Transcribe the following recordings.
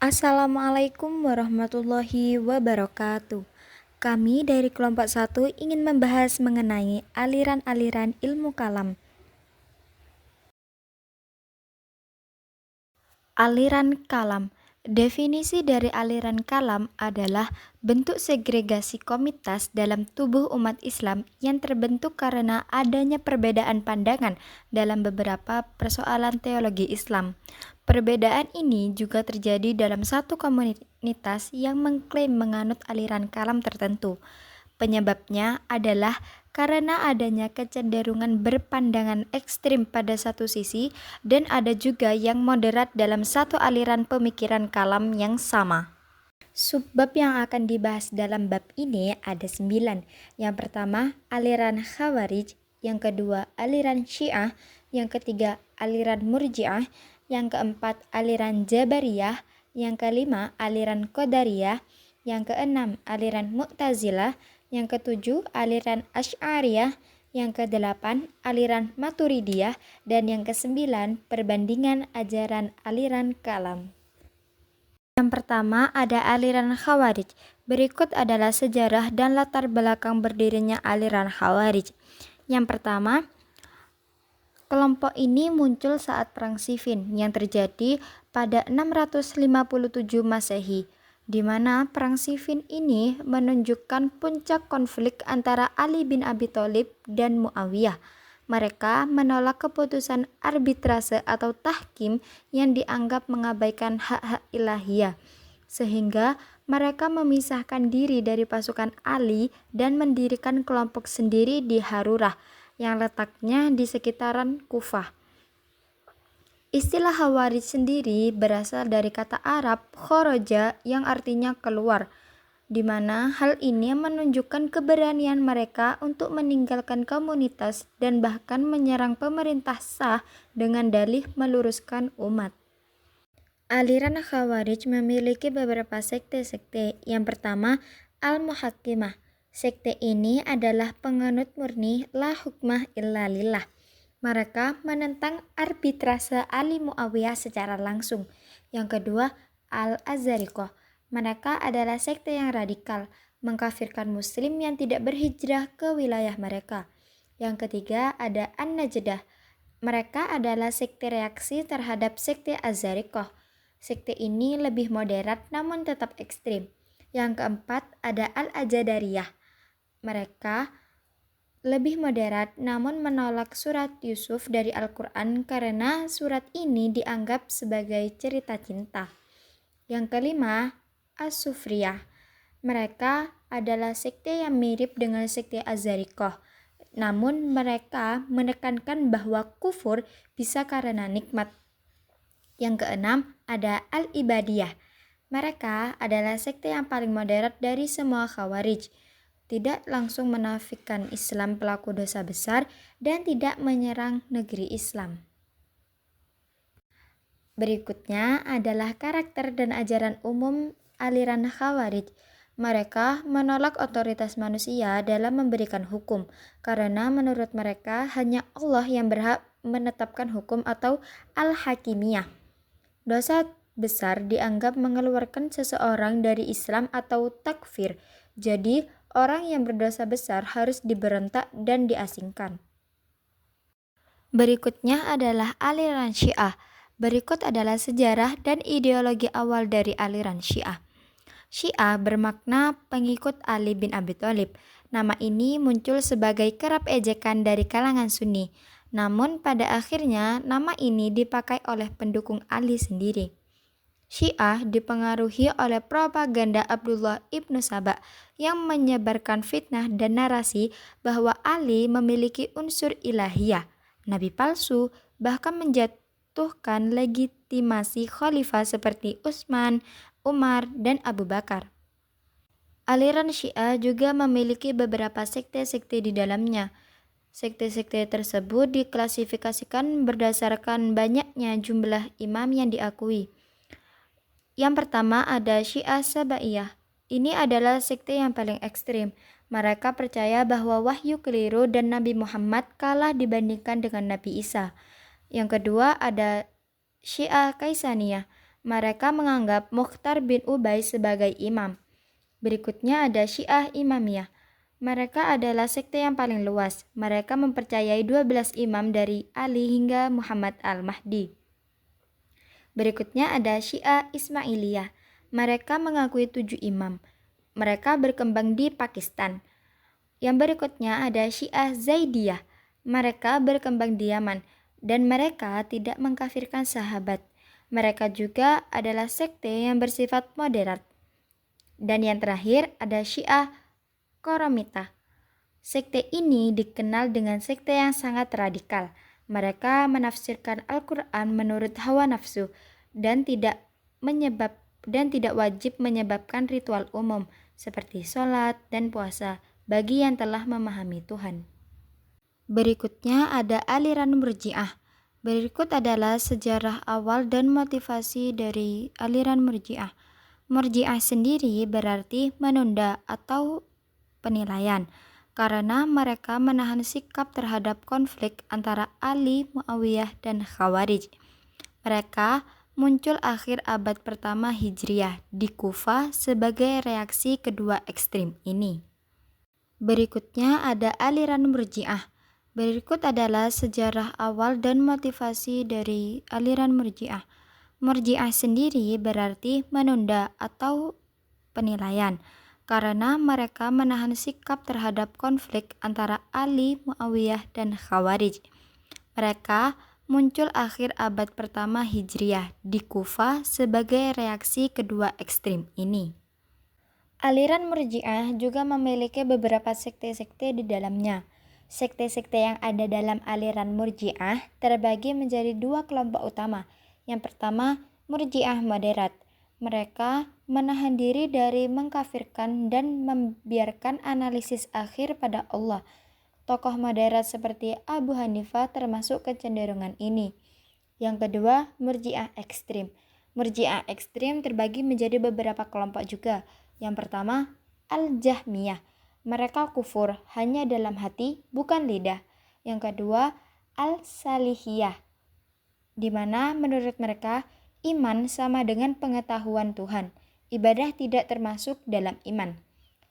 Assalamualaikum warahmatullahi wabarakatuh. Kami dari kelompok 1 ingin membahas mengenai aliran-aliran ilmu kalam. Aliran kalam. Definisi dari aliran kalam adalah bentuk segregasi komunitas dalam tubuh umat Islam yang terbentuk karena adanya perbedaan pandangan dalam beberapa persoalan teologi Islam. Perbedaan ini juga terjadi dalam satu komunitas yang mengklaim menganut aliran kalam tertentu. Penyebabnya adalah karena adanya kecenderungan berpandangan ekstrim pada satu sisi dan ada juga yang moderat dalam satu aliran pemikiran kalam yang sama. Subbab yang akan dibahas dalam bab ini ada 9. Yang pertama, aliran Khawarij. Yang kedua, aliran Syiah. Yang ketiga, aliran Murji'ah. Yang keempat, aliran Jabariyah. Yang kelima, aliran Qadariyah. Yang keenam, aliran Mu'tazilah. Yang ketujuh, aliran Asy'ariyah. Yang kedelapan, aliran Maturidiyah. Dan yang kesembilan, perbandingan ajaran aliran kalam. Yang pertama ada aliran Khawarij. Berikut adalah sejarah dan latar belakang berdirinya aliran Khawarij. Yang pertama, kelompok ini muncul saat Perang Siffin yang terjadi pada 657 Masehi, di mana Perang Siffin ini menunjukkan puncak konflik antara Ali bin Abi Thalib dan Muawiyah. Mereka menolak keputusan arbitrase atau tahkim yang dianggap mengabaikan hak-hak ilahiyah, sehingga mereka memisahkan diri dari pasukan Ali dan mendirikan kelompok sendiri di Harurah yang letaknya di sekitaran Kufah. Istilah Khawarij sendiri berasal dari kata Arab khoroja yang artinya keluar, di mana hal ini menunjukkan keberanian mereka untuk meninggalkan komunitas dan bahkan menyerang pemerintah sah dengan dalih meluruskan umat. Aliran Khawarij memiliki beberapa sekte-sekte. Yang pertama, Al-Muhakkimah. Sekte ini adalah penganut murni la hukmah illa lillah. Mereka menentang arbitrase Ali Muawiyah secara langsung. Yang kedua, Al-Azariqah. Mereka adalah sekte yang radikal, mengkafirkan muslim yang tidak berhijrah ke wilayah mereka. Yang ketiga ada An-Najdah. Mereka adalah sekte reaksi terhadap sekte Azariqah. Sekte ini lebih moderat namun tetap ekstrim. Yang keempat ada Al-Ajadariyah. Mereka lebih moderat namun menolak surat Yusuf dari Al-Quran karena surat ini dianggap sebagai cerita cinta. Yang kelima, As-Sufriyah. Mereka adalah sekte yang mirip dengan sekte Azariqah, namun mereka menekankan bahwa kufur bisa karena nikmat. Yang keenam, ada Al-Ibadiyah. Mereka adalah sekte yang paling moderat dari semua Khawarij, tidak langsung menafikan Islam pelaku dosa besar dan tidak menyerang negeri Islam. Berikutnya adalah karakter dan ajaran umum aliran Khawarij. Mereka menolak otoritas manusia dalam memberikan hukum, karena menurut mereka hanya Allah yang berhak menetapkan hukum atau al-hakimiyah. Dosa besar dianggap mengeluarkan seseorang dari Islam atau takfir. Jadi, orang yang berdosa besar harus diberontak dan diasingkan. Berikutnya adalah aliran Syiah. Berikut adalah sejarah dan ideologi awal dari aliran Syiah. Syiah bermakna pengikut Ali bin Abi Thalib. Nama ini muncul sebagai kerap ejekan dari kalangan Sunni. Namun pada akhirnya nama ini dipakai oleh pendukung Ali sendiri. Syiah dipengaruhi oleh propaganda Abdullah ibnu Saba yang menyebarkan fitnah dan narasi bahwa Ali memiliki unsur ilahiyah, nabi palsu, bahkan menjatuhkan legitimasi khalifah seperti Utsman, Umar, dan Abu Bakar. Aliran Syiah juga memiliki beberapa sekte-sekte di dalamnya. Sekte-sekte tersebut diklasifikasikan berdasarkan banyaknya jumlah imam yang diakui. Yang pertama ada Syiah Sabaiyah. Ini adalah sekte yang paling ekstrim. Mereka percaya bahwa wahyu keliru dan Nabi Muhammad kalah dibandingkan dengan Nabi Isa. Yang kedua ada Syiah Kaisaniyah. Mereka menganggap Mukhtar bin Ubay sebagai imam. Berikutnya ada Syiah Imamiyah. Mereka adalah sekte yang paling luas. Mereka mempercayai 12 imam dari Ali hingga Muhammad al-Mahdi. Berikutnya ada Syiah Ismailiyah. Mereka mengakui 7 imam. Mereka berkembang di Pakistan. Yang berikutnya ada Syiah Zaidiyah. Mereka berkembang di Yaman dan mereka tidak mengkafirkan sahabat. Mereka juga adalah sekte yang bersifat moderat. Dan yang terakhir ada Syiah Qaramitah. Sekte ini dikenal dengan sekte yang sangat radikal. Mereka menafsirkan Al-Quran menurut hawa nafsu dan tidak wajib menyebabkan ritual umum seperti sholat dan puasa bagi yang telah memahami Tuhan. Berikutnya ada aliran Murji'ah. Berikut adalah sejarah awal dan motivasi dari aliran Murji'ah. Murji'ah sendiri berarti menunda atau penilaian, karena mereka menahan sikap terhadap konflik antara Ali, Muawiyah, dan Khawarij. Mereka muncul akhir abad pertama Hijriyah di Kufah sebagai reaksi kedua ekstrim ini. Berikutnya ada aliran Murji'ah. Berikut adalah sejarah awal dan motivasi dari aliran Murji'ah. Murji'ah sendiri berarti menunda atau penilaian, karena mereka menahan sikap terhadap konflik antara Ali, Muawiyah, dan Khawarij. Mereka muncul akhir abad pertama Hijriyah di Kufah sebagai reaksi kedua ekstrim ini. Aliran Murji'ah juga memiliki beberapa sekte-sekte di dalamnya. Sekte-sekte yang ada dalam aliran Murji'ah terbagi menjadi 2 kelompok utama. Yang pertama, Murji'ah moderat. Mereka menahan diri dari mengkafirkan dan membiarkan analisis akhir pada Allah. Tokoh moderat seperti Abu Hanifah termasuk kecenderungan ini. Yang kedua, Murji'ah ekstrim. Murji'ah ekstrim terbagi menjadi beberapa kelompok juga. Yang pertama, Al-Jahmiyah. Mereka kufur hanya dalam hati, bukan lidah. Yang kedua, Al-Salihiyah, di mana menurut mereka iman sama dengan pengetahuan Tuhan. Ibadah tidak termasuk dalam iman.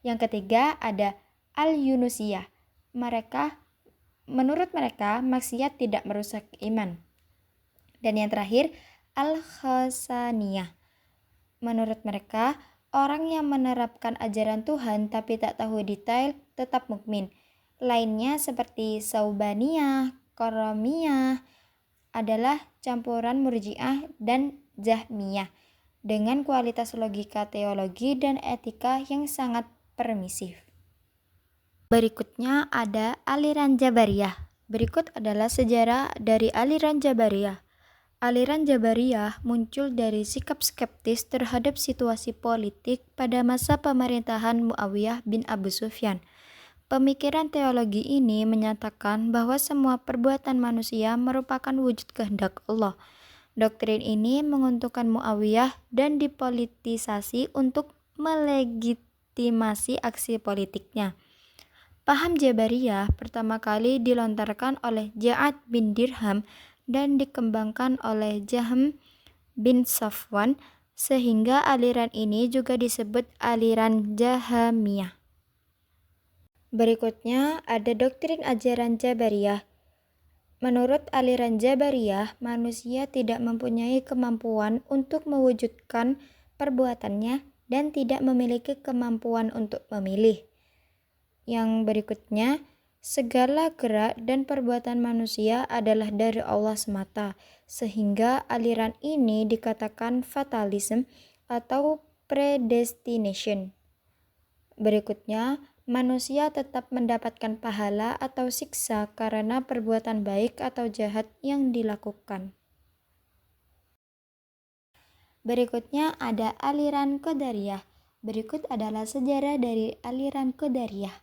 Yang ketiga ada Al-Yunusiyah. Menurut mereka maksiat tidak merusak iman. Dan yang terakhir Al-Khasaniyah. Menurut mereka orang yang menerapkan ajaran Tuhan tapi tak tahu detail tetap mukmin. Lainnya seperti Saubaniyah, Qaramiyah adalah campuran Murji'ah dan Jahmiyah dengan kualitas logika teologi dan etika yang sangat permisif. Berikutnya ada aliran Jabariyah. Berikut adalah sejarah dari aliran Jabariyah. Aliran Jabariyah muncul dari sikap skeptis terhadap situasi politik pada masa pemerintahan Muawiyah bin Abu Sufyan. Pemikiran teologi ini menyatakan bahwa semua perbuatan manusia merupakan wujud kehendak Allah. Doktrin ini menguntungkan Muawiyah dan dipolitisasi untuk melegitimasi aksi politiknya. Paham Jabariyah pertama kali dilontarkan oleh Ja'ad bin Dirham dan dikembangkan oleh Jahm bin Safwan, sehingga aliran ini juga disebut aliran Jahamiyah. Berikutnya ada doktrin ajaran Jabariyah. Menurut aliran Jabariyah, manusia tidak mempunyai kemampuan untuk mewujudkan perbuatannya dan tidak memiliki kemampuan untuk memilih. Yang berikutnya, segala gerak dan perbuatan manusia adalah dari Allah semata, sehingga aliran ini dikatakan fatalism atau predestination. Berikutnya, manusia tetap mendapatkan pahala atau siksa karena perbuatan baik atau jahat yang dilakukan. Berikutnya ada aliran Qadariyah. Berikut adalah sejarah dari aliran Qadariyah.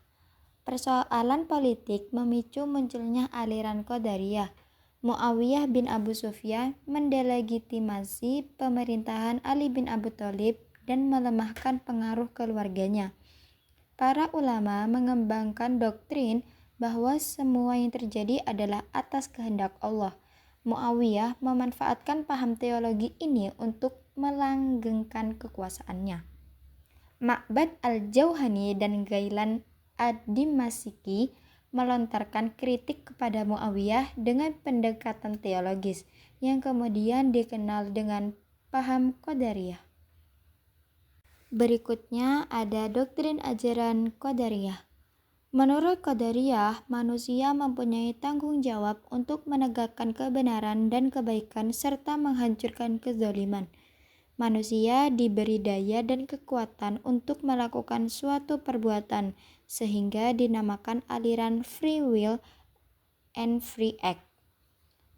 Persoalan politik memicu munculnya aliran Qadariyah. Muawiyah bin Abu Sufyan mendelegitimasi pemerintahan Ali bin Abi Thalib dan melemahkan pengaruh keluarganya. Para ulama mengembangkan doktrin bahwa semua yang terjadi adalah atas kehendak Allah. Muawiyah memanfaatkan paham teologi ini untuk melanggengkan kekuasaannya. Ma'bad al-Jauhani dan Gailan ad-Dimashqi melontarkan kritik kepada Muawiyah dengan pendekatan teologis yang kemudian dikenal dengan paham Qadariyah. Berikutnya ada doktrin ajaran Qadariyah. Menurut Qadariyah, manusia mempunyai tanggung jawab untuk menegakkan kebenaran dan kebaikan serta menghancurkan kezaliman. Manusia diberi daya dan kekuatan untuk melakukan suatu perbuatan, sehingga dinamakan aliran free will and free act.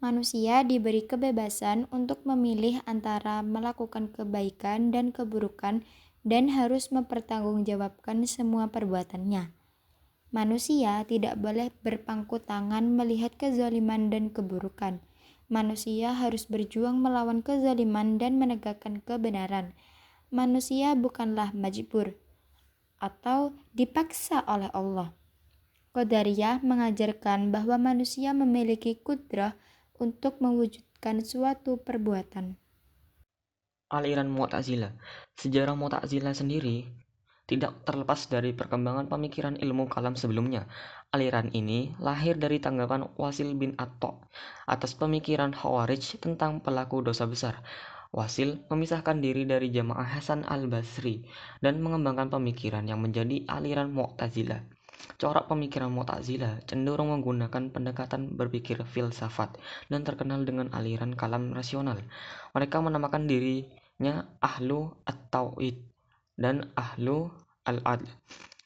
Manusia diberi kebebasan untuk memilih antara melakukan kebaikan dan keburukan dan harus mempertanggungjawabkan semua perbuatannya. Manusia tidak boleh berpangku tangan melihat kezaliman dan keburukan. Manusia harus berjuang melawan kezaliman dan menegakkan kebenaran. Manusia bukanlah majbur atau dipaksa oleh Allah. Qadariyah mengajarkan bahwa manusia memiliki kudrah untuk mewujudkan suatu perbuatan. Aliran Mu'tazilah. Sejarah Mu'tazilah sendiri tidak terlepas dari perkembangan pemikiran ilmu kalam sebelumnya. Aliran ini lahir dari tanggapan Wasil bin Atta atas pemikiran Khawarij tentang pelaku dosa besar. Wasil memisahkan diri dari jamaah Hasan al-Basri dan mengembangkan pemikiran yang menjadi aliran Mu'tazilah. Corak pemikiran Mu'tazilah cenderung menggunakan pendekatan berpikir filsafat dan terkenal dengan aliran kalam rasional. Mereka menamakan dirinya Ahlu at-Tauhid dan Ahlu al-Adl.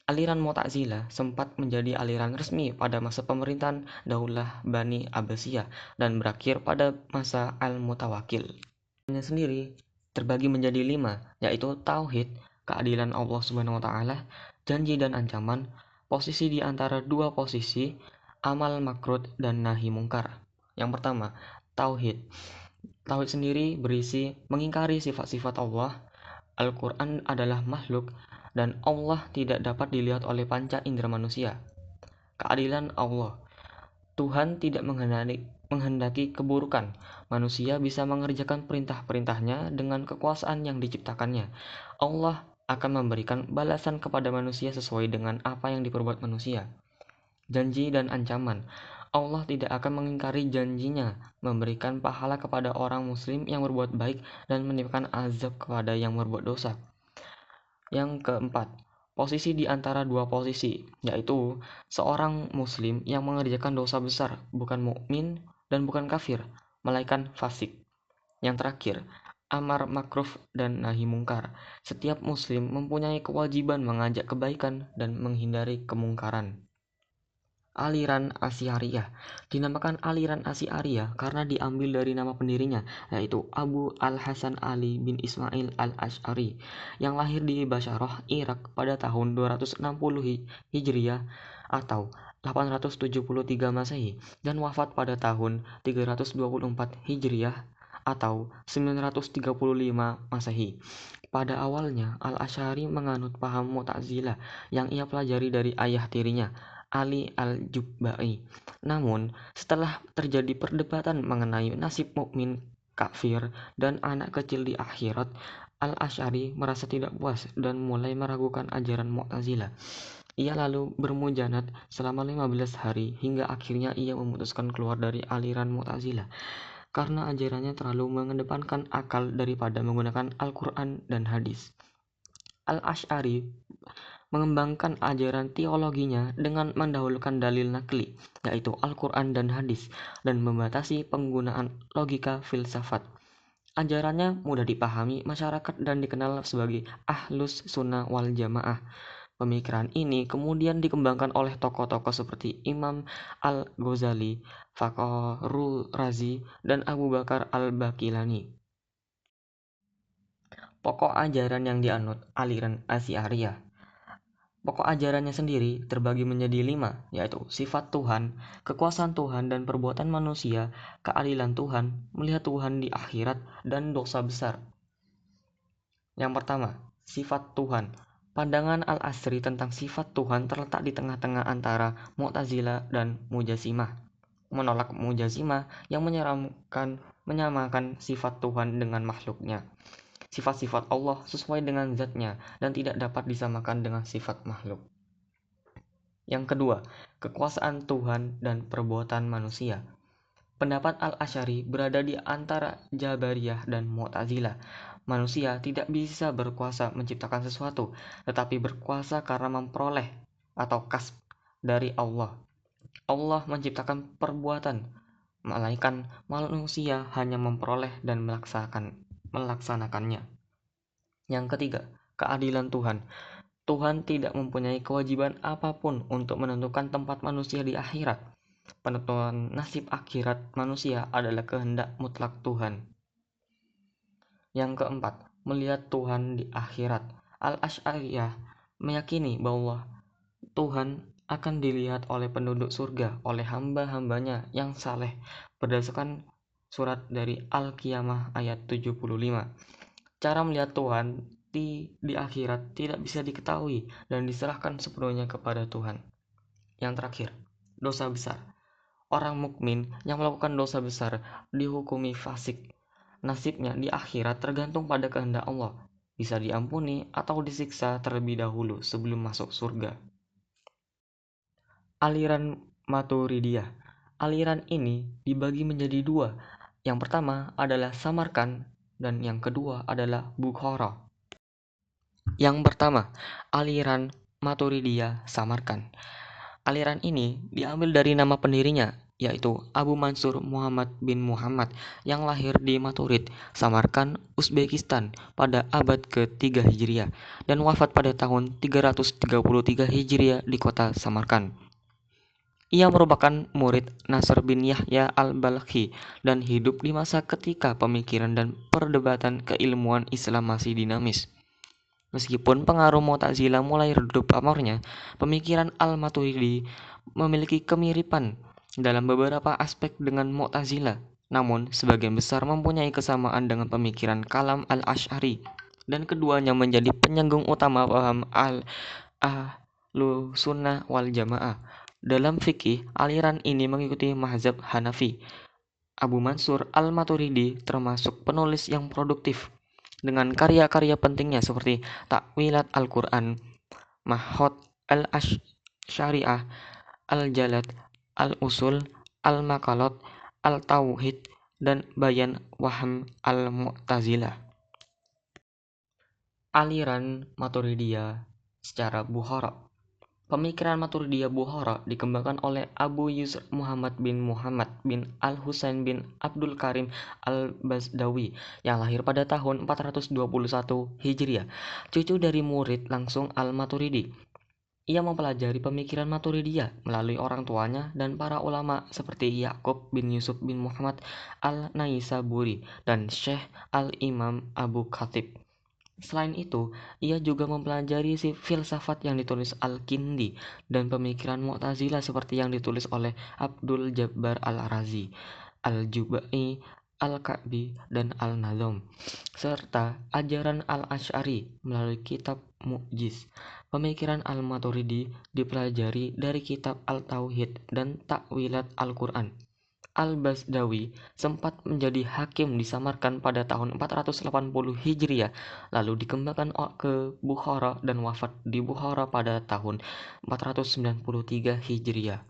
Aliran Mu'tazilah sempat menjadi aliran resmi pada masa pemerintahan Daulah Bani Abbasiyah dan berakhir pada masa Al-Mutawakkil. Ini sendiri terbagi menjadi 5, yaitu tauhid, keadilan Allah Subhanahu wa taala, janji dan ancaman, posisi di antara dua posisi, amal makrut dan nahi mungkar. Yang pertama, tauhid. Tauhid sendiri berisi mengingkari sifat-sifat Allah. Al-Quran adalah makhluk dan Allah tidak dapat dilihat oleh panca indera manusia. Keadilan Allah. Tuhan tidak menghendaki keburukan. Manusia bisa mengerjakan perintah-perintahnya dengan kekuasaan yang diciptakannya. Allah akan memberikan balasan kepada manusia sesuai dengan apa yang diperbuat manusia. Janji dan ancaman. Allah tidak akan mengingkari janjinya memberikan pahala kepada orang muslim yang berbuat baik dan menimpakan azab kepada yang berbuat dosa. Yang keempat, posisi di antara dua posisi, yaitu seorang muslim yang mengerjakan dosa besar, bukan mukmin dan bukan kafir, melainkan fasik. Yang terakhir, amar makruf dan nahi mungkar. Setiap muslim mempunyai kewajiban mengajak kebaikan dan menghindari kemungkaran. Aliran Asy'ariyah dinamakan aliran Asy'ariyah karena diambil dari nama pendirinya, yaitu Abu Al-Hasan Ali bin Ismail Al-Asy'ari yang lahir di Basharah, Irak pada tahun 260 Hijriah atau 873 Masehi dan wafat pada tahun 324 Hijriah atau 935 Masehi. Pada awalnya, Al-Asy'ari menganut paham Mu'tazilah yang ia pelajari dari ayah tirinya, Ali al-Jubba'i. Namun, setelah terjadi perdebatan mengenai nasib mukmin, kafir, dan anak kecil di akhirat, Al-Asy'ari merasa tidak puas dan mulai meragukan ajaran Mu'tazilah. Ia lalu bermujanat selama 15 hari hingga akhirnya ia memutuskan keluar dari aliran Mu'tazilah karena ajarannya terlalu mengedepankan akal daripada menggunakan Al-Quran dan hadis. Al-Asy'ari mengembangkan ajaran teologinya dengan mendahulukan dalil nakli, yaitu Al-Quran dan hadis, dan membatasi penggunaan logika filsafat. Ajarannya mudah dipahami masyarakat dan dikenal sebagai Ahlus Sunnah wal Jamaah. Pemikiran ini kemudian dikembangkan oleh tokoh-tokoh seperti Imam Al-Ghazali, Fakhrul Razi, dan Abu Bakar Al-Baqillani. Pokok ajaran yang dianut aliran Asy'ariyah. Pokok ajarannya sendiri terbagi menjadi 5, yaitu sifat Tuhan, kekuasaan Tuhan dan perbuatan manusia, keadilan Tuhan, melihat Tuhan di akhirat, dan dosa besar. Yang pertama, sifat Tuhan. Pandangan Al-Asri tentang sifat Tuhan terletak di tengah-tengah antara Mu'tazilah dan Mujasimah. Menolak Mujasimah yang menyamakan sifat Tuhan dengan makhluknya. sifat-sifat Allah sesuai dengan zatnya dan tidak dapat disamakan dengan sifat makhluk. Yang kedua, kekuasaan Tuhan dan perbuatan manusia. Pendapat Al-Asy'ari berada di antara Jabariyah dan Mu'tazilah. Manusia tidak bisa berkuasa menciptakan sesuatu, tetapi berkuasa karena memperoleh atau kasb dari Allah. Allah menciptakan perbuatan, melainkan manusia hanya memperoleh dan melaksanakannya. Yang ketiga, keadilan Tuhan. Tuhan tidak mempunyai kewajiban apapun untuk menentukan tempat manusia di akhirat. Penentuan nasib akhirat manusia adalah kehendak mutlak Tuhan. Yang keempat, melihat Tuhan di akhirat. Al-Asy'ariyah meyakini bahwa Tuhan akan dilihat oleh penduduk surga, oleh hamba-hambanya yang saleh, berdasarkan surat dari Al-Qiyamah ayat 75. Cara melihat Tuhan di akhirat tidak bisa diketahui dan diserahkan sepenuhnya kepada Tuhan. Yang terakhir, dosa besar. Orang mukmin yang melakukan dosa besar dihukumi fasik. Nasibnya di akhirat tergantung pada kehendak Allah, bisa diampuni atau disiksa terlebih dahulu sebelum masuk surga. Aliran Maturidiyah. Aliran ini dibagi menjadi dua. Yang pertama adalah Samarkand dan yang kedua adalah Bukhara. Yang pertama, aliran Maturidiyah Samarkand. Aliran ini diambil dari nama pendirinya, yaitu Abu Mansur Muhammad bin Muhammad yang lahir di Maturid, Samarkand, Uzbekistan pada abad ke-3 Hijriah dan wafat pada tahun 333 Hijriah di kota Samarkand. Ia merupakan murid Nasr bin Yahya al-Balkhi dan hidup di masa ketika pemikiran dan perdebatan keilmuan Islam masih dinamis. Meskipun pengaruh Mu'tazilah mulai redup pamornya, pemikiran Al-Maturidi memiliki kemiripan dalam beberapa aspek dengan Mu'tazilah, namun sebagian besar mempunyai kesamaan dengan pemikiran Kalam Al-Asy'ari, dan keduanya menjadi penyenggung utama paham Ahlu Sunnah wal Jamaah. Dalam fikih, aliran ini mengikuti mazhab Hanafi. Abu Mansur Al-Maturidi termasuk penulis yang produktif, dengan karya-karya pentingnya seperti Takwilat Al-Quran, Mahod Al-Asy'ariyah, Al-Jalad, Al-Usul, Al-Maqalat, Al-Tauhid, dan Bayan Waham Al-Mu'tazilah. Aliran Maturidiyah secara Bukhara. Pemikiran Maturidiyah Bukhara dikembangkan oleh Abu Yusr Muhammad bin Al-Husain bin Abdul Karim Al-Bazdawi yang lahir pada tahun 421 Hijriah, cucu dari murid langsung Al-Maturidi. Ia mempelajari pemikiran Maturidiyah melalui orang tuanya dan para ulama seperti Ya'qub bin Yusuf bin Muhammad Al-Naisaburi dan Syekh Al-Imam Abu Khatib. Selain itu, ia juga mempelajari filsafat yang ditulis Al-Kindi dan pemikiran Mu'tazilah seperti yang ditulis oleh Abdul Jabbar Al-Razi, Al-Jubai, Al-Ka'bi, dan Al-Nazom, serta ajaran Al-Asy'ari melalui kitab Mu'jiz. Pemikiran Al-Maturidi dipelajari dari kitab Al-Tauhid dan Takwilat Al-Quran. Al-Bazdawi sempat menjadi hakim di Samarkand pada tahun 480 Hijriah, lalu dikembangkan ke Bukhara dan wafat di Bukhara pada tahun 493 Hijriah.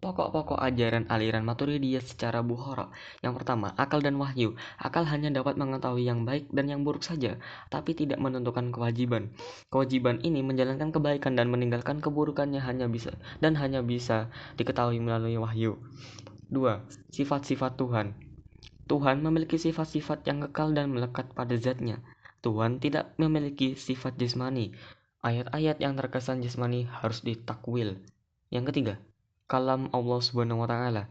Pokok-pokok ajaran aliran Maturidiyah secara Bukhara. Yang pertama, akal dan wahyu. Akal hanya dapat mengetahui yang baik dan yang buruk saja, tapi tidak menentukan kewajiban. Kewajiban ini menjalankan kebaikan dan meninggalkan keburukannya hanya bisa diketahui melalui wahyu. 2. Sifat-sifat Tuhan. Tuhan memiliki sifat-sifat yang kekal dan melekat pada zatnya. Tuhan tidak memiliki sifat jasmani. Ayat-ayat yang terkesan jasmani harus ditakwil. Yang ketiga, kalam Allah Subhanahu wa taala.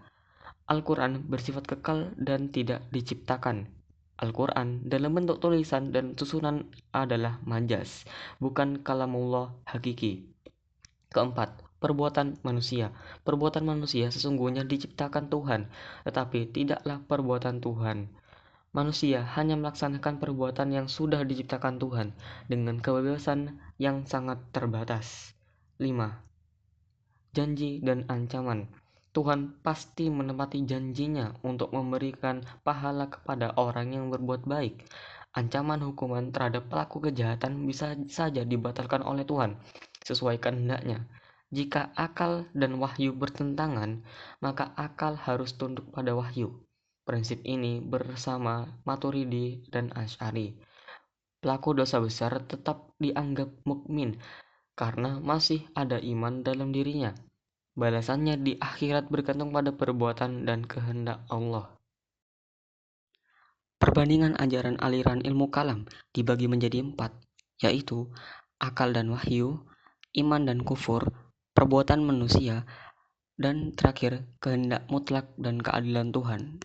Al-Quran bersifat kekal dan tidak diciptakan. Al-Quran dalam bentuk tulisan dan susunan adalah majas, bukan kalamullah hakiki. Keempat, perbuatan manusia. Perbuatan manusia sesungguhnya diciptakan Tuhan, tetapi tidaklah perbuatan Tuhan. Manusia hanya melaksanakan perbuatan yang sudah diciptakan Tuhan dengan kebebasan yang sangat terbatas. 5. Janji dan ancaman. Tuhan pasti menepati janjinya untuk memberikan pahala kepada orang yang berbuat baik. Ancaman hukuman terhadap pelaku kejahatan bisa saja dibatalkan oleh Tuhan sesuai kehendaknya. Jika akal dan wahyu bertentangan, maka akal harus tunduk pada wahyu. Prinsip ini bersama Maturidi dan Asy'ari. Pelaku dosa besar tetap dianggap mukmin karena masih ada iman dalam dirinya. Balasannya di akhirat bergantung pada perbuatan dan kehendak Allah. Perbandingan ajaran aliran ilmu kalam dibagi menjadi 4, yaitu akal dan wahyu, iman dan kufur, perbuatan manusia, dan terakhir kehendak mutlak dan keadilan Tuhan.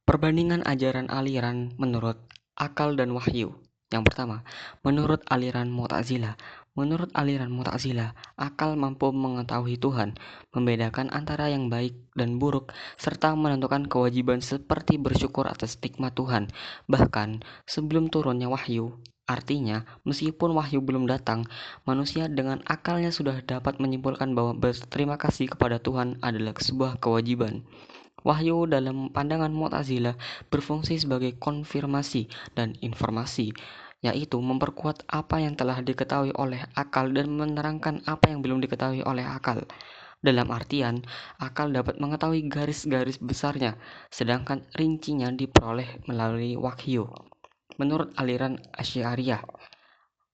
Perbandingan ajaran aliran menurut akal dan wahyu. Yang pertama, menurut aliran Mu'tazilah. Menurut aliran Mu'tazilah, akal mampu mengetahui Tuhan, membedakan antara yang baik dan buruk, serta menentukan kewajiban seperti bersyukur atas nikmat Tuhan. Bahkan, sebelum turunnya wahyu, artinya, meskipun wahyu belum datang, manusia dengan akalnya sudah dapat menyimpulkan bahwa berterima kasih kepada Tuhan adalah sebuah kewajiban. Wahyu dalam pandangan Mu'tazilah berfungsi sebagai konfirmasi dan informasi, yaitu memperkuat apa yang telah diketahui oleh akal dan menerangkan apa yang belum diketahui oleh akal. Dalam artian, akal dapat mengetahui garis-garis besarnya, sedangkan rincinya diperoleh melalui wahyu. Menurut aliran Asy'ariyah,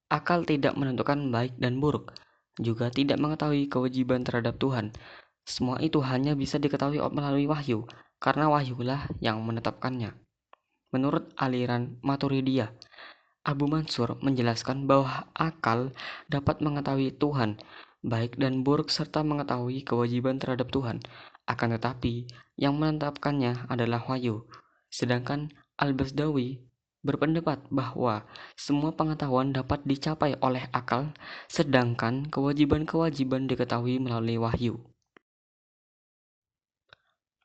akal tidak menentukan baik dan buruk, juga tidak mengetahui kewajiban terhadap Tuhan. Semua itu hanya bisa diketahui melalui wahyu, karena wahyulah yang menetapkannya. Menurut aliran Maturidiyah, Abu Mansur menjelaskan bahwa akal dapat mengetahui Tuhan, baik dan buruk serta mengetahui kewajiban terhadap Tuhan. Akan tetapi, yang menetapkannya adalah wahyu. Sedangkan Al-Basdawi berpendapat bahwa semua pengetahuan dapat dicapai oleh akal, sedangkan kewajiban-kewajiban diketahui melalui wahyu.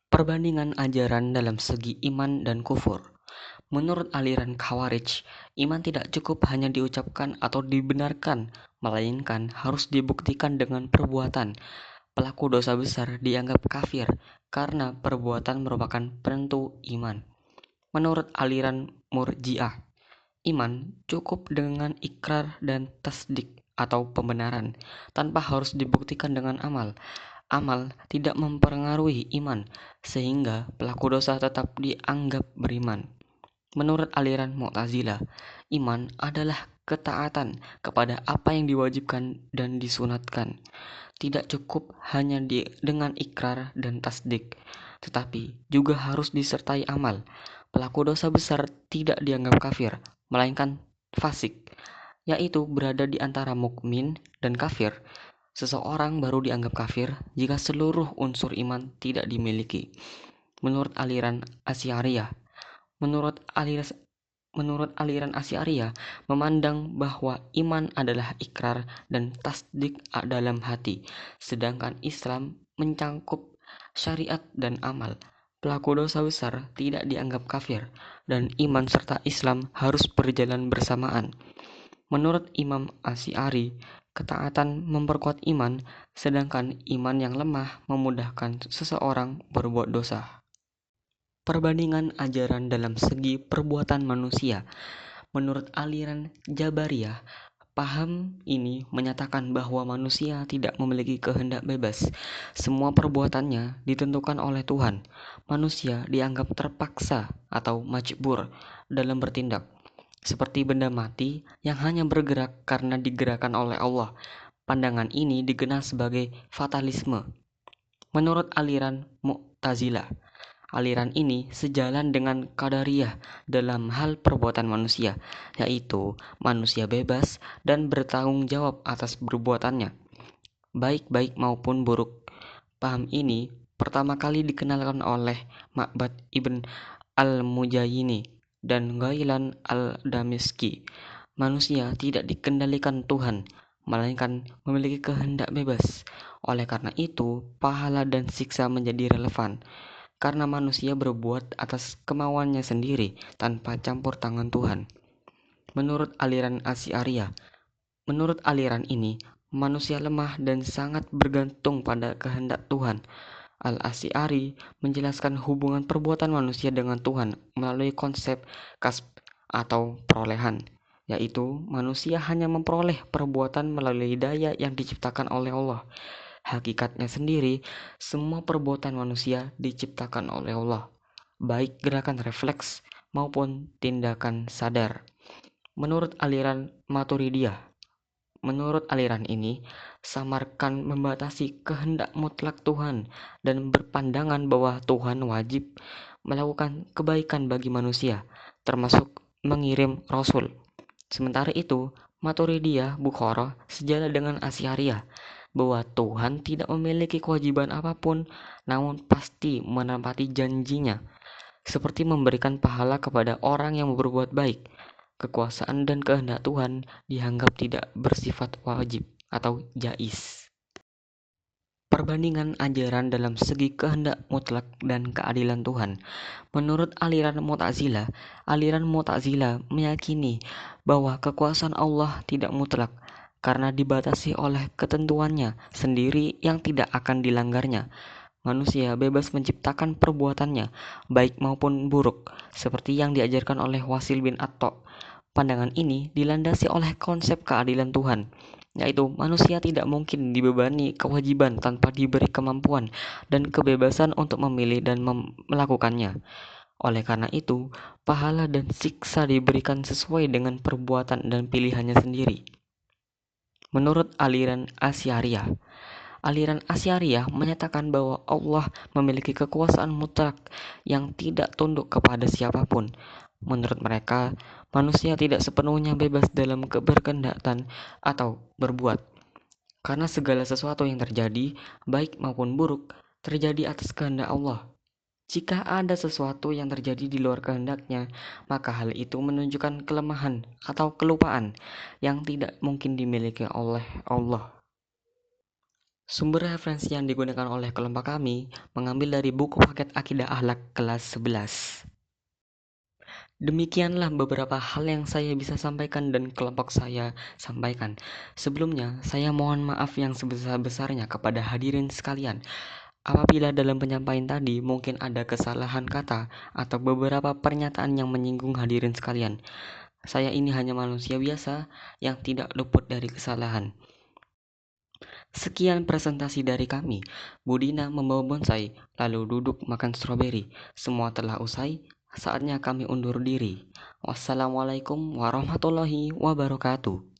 Perbandingan ajaran dalam segi iman dan kufur. Menurut aliran Khawarij, iman tidak cukup hanya diucapkan atau dibenarkan, melainkan harus dibuktikan dengan perbuatan. Pelaku dosa besar dianggap kafir karena perbuatan merupakan penentu iman. Menurut aliran Murji'ah, iman cukup dengan ikrar dan tasdik atau pembenaran, tanpa harus dibuktikan dengan amal. Amal tidak mempengaruhi iman, sehingga pelaku dosa tetap dianggap beriman. Menurut aliran Mu'tazilah, iman adalah ketaatan kepada apa yang diwajibkan dan disunatkan. Tidak cukup hanya dengan ikrar dan tasdik, tetapi juga harus disertai amal. Pelaku dosa besar tidak dianggap kafir, melainkan fasik, yaitu berada di antara mukmin dan kafir. Seseorang baru dianggap kafir jika seluruh unsur iman tidak dimiliki. Menurut aliran Asy'ariyah, menurut aliran Asy'ariyah memandang bahwa iman adalah ikrar dan tasdik dalam hati, sedangkan Islam mencangkup syariat dan amal. Pelaku dosa besar tidak dianggap kafir, dan iman serta Islam harus berjalan bersamaan. Menurut Imam Asy'ari, ketaatan memperkuat iman, sedangkan iman yang lemah memudahkan seseorang berbuat dosa. Perbandingan ajaran dalam segi perbuatan manusia. Menurut aliran Jabariyah, paham ini menyatakan bahwa manusia tidak memiliki kehendak bebas. Semua perbuatannya ditentukan oleh Tuhan. Manusia dianggap terpaksa atau majbur dalam bertindak, seperti benda mati yang hanya bergerak karena digerakkan oleh Allah. Pandangan ini dikenal sebagai fatalisme. Menurut aliran Mu'tazilah, aliran ini sejalan dengan Qadariyah dalam hal perbuatan manusia, yaitu manusia bebas dan bertanggung jawab atas perbuatannya, baik maupun buruk. Paham ini pertama kali dikenalkan oleh Ma'bad ibn al-Mujayini dan Ghailan al-Damiski. Manusia tidak dikendalikan Tuhan, melainkan memiliki kehendak bebas. Oleh karena itu, pahala dan siksa menjadi relevan, karena manusia berbuat atas kemauannya sendiri tanpa campur tangan Tuhan. Menurut aliran Asy'ariyah, menurut aliran ini, manusia lemah dan sangat bergantung pada kehendak Tuhan. Al-Asy'ari menjelaskan hubungan perbuatan manusia dengan Tuhan melalui konsep kasb atau perolehan, yaitu manusia hanya memperoleh perbuatan melalui daya yang diciptakan oleh Allah. Hakikatnya sendiri, semua perbuatan manusia diciptakan oleh Allah, baik gerakan refleks maupun tindakan sadar. Menurut aliran Maturidiyah, menurut aliran ini, samarkan membatasi kehendak mutlak Tuhan dan berpandangan bahwa Tuhan wajib melakukan kebaikan bagi manusia, termasuk mengirim Rasul. Sementara itu, Maturidiyah Bukhara sejalan dengan Asy'ariyah bahwa Tuhan tidak memiliki kewajiban apapun, namun pasti menepati janjinya, seperti memberikan pahala kepada orang yang berbuat baik. Kekuasaan dan kehendak Tuhan dianggap tidak bersifat wajib atau jais. Perbandingan ajaran dalam segi kehendak mutlak dan keadilan Tuhan. Menurut aliran Mu'tazilah meyakini bahwa kekuasaan Allah tidak mutlak karena dibatasi oleh ketentuannya sendiri yang tidak akan dilanggarnya. Manusia bebas menciptakan perbuatannya, baik maupun buruk, seperti yang diajarkan oleh Wasil bin Atto. Pandangan ini dilandasi oleh konsep keadilan Tuhan, yaitu manusia tidak mungkin dibebani kewajiban tanpa diberi kemampuan dan kebebasan untuk memilih dan melakukannya. Oleh karena itu, pahala dan siksa diberikan sesuai dengan perbuatan dan pilihannya sendiri. Menurut aliran Asy'ariyah menyatakan bahwa Allah memiliki kekuasaan mutlak yang tidak tunduk kepada siapapun. Menurut mereka, manusia tidak sepenuhnya bebas dalam berkehendak atau berbuat, karena segala sesuatu yang terjadi, baik maupun buruk, terjadi atas kehendak Allah. Jika ada sesuatu yang terjadi di luar kehendaknya, maka hal itu menunjukkan kelemahan atau kelupaan yang tidak mungkin dimiliki oleh Allah. Sumber referensi yang digunakan oleh kelompok kami mengambil dari buku paket Akidah Akhlak kelas 11. Demikianlah beberapa hal yang saya bisa sampaikan dan kelompok saya sampaikan. Sebelumnya, saya mohon maaf yang sebesar-besarnya kepada hadirin sekalian. Apabila dalam penyampaian tadi mungkin ada kesalahan kata atau beberapa pernyataan yang menyinggung hadirin sekalian. Saya ini hanya manusia biasa yang tidak luput dari kesalahan. Sekian presentasi dari kami. Budina membawa bonsai, lalu duduk makan stroberi. Semua telah usai, saatnya kami undur diri. Wassalamualaikum warahmatullahi wabarakatuh.